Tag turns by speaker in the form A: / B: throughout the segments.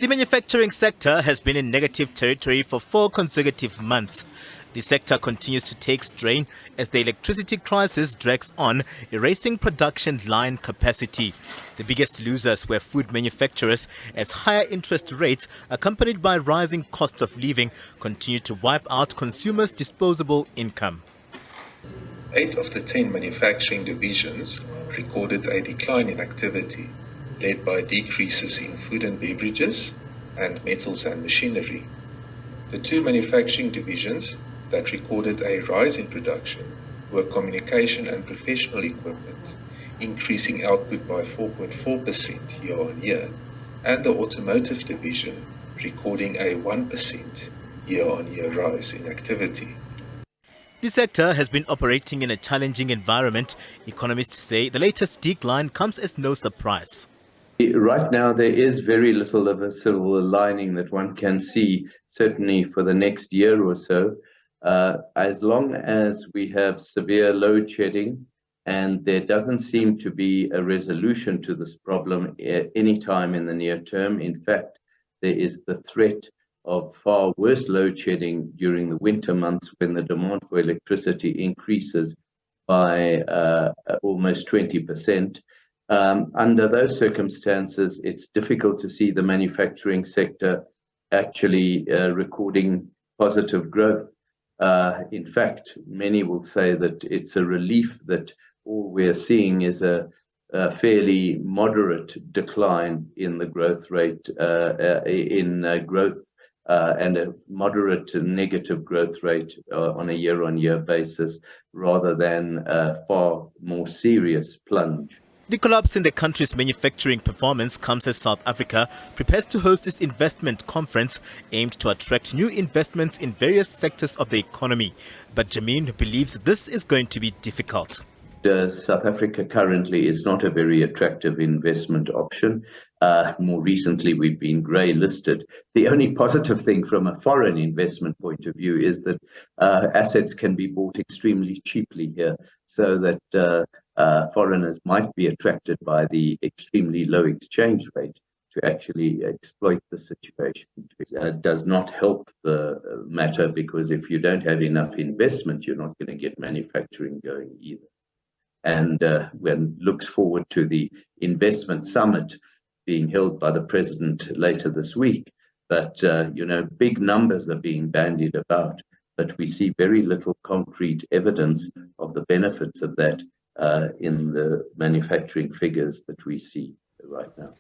A: The manufacturing sector has been in negative territory for 4 consecutive months. The sector continues to take strain as the electricity crisis drags on, erasing production line capacity. The biggest losers were food manufacturers, as higher interest rates, accompanied by rising cost of living, continue to wipe out consumers' disposable income.
B: 8 of the 10 manufacturing divisions recorded a decline in activity, led by decreases in food and beverages and metals and machinery. The 2 manufacturing divisions that recorded a rise in production were communication and professional equipment, increasing output by 4.4% year-on-year, and the automotive division recording a 1% year-on-year rise in activity.
A: The sector has been operating in a challenging environment. Economists say the latest decline comes as no surprise.
C: Right now, there is very little of a silver lining that one can see, certainly for the next year or so. As long as we have severe load shedding and there doesn't seem to be a resolution to this problem any time in the near term. In fact, there is the threat of far worse load shedding during the winter months when the demand for electricity increases by almost 20%. Under those circumstances, it's difficult to see the manufacturing sector actually recording positive growth. In fact, many will say that it's a relief that all we're seeing is a fairly moderate decline in the growth rate, and a moderate to negative growth rate on a year-on-year basis, rather than a far more serious plunge.
A: The collapse in the country's manufacturing performance comes as South Africa prepares to host its investment conference aimed to attract new investments in various sectors of the economy. But Jamin believes this is going to be difficult.
C: South Africa currently is not a very attractive investment option. More recently, we've been grey listed. The only positive thing from a foreign investment point of view is that assets can be bought extremely cheaply here, so that foreigners might be attracted by the extremely low exchange rate to actually exploit the situation. It does not help the matter, because if you don't have enough investment, you're not going to get manufacturing going either. And one looks forward to the investment summit being held by the president later this week. But, big numbers are being bandied about, but we see very little concrete evidence of the benefits of that in the manufacturing figures that we see right now.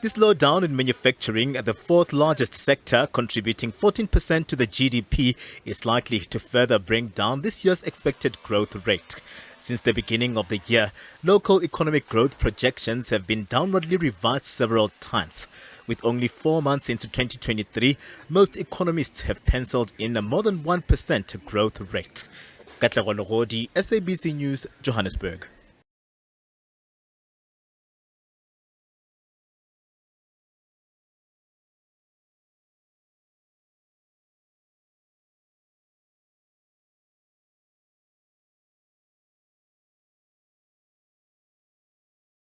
A: The slowdown in manufacturing, the 4th largest sector contributing 14% to the GDP, is likely to further bring down this year's expected growth rate. Since the beginning of the year, local economic growth projections have been downwardly revised several times. With only 4 months into 2023, most economists have penciled in a more than 1% growth rate. Katlego Logodi, SABC News, Johannesburg.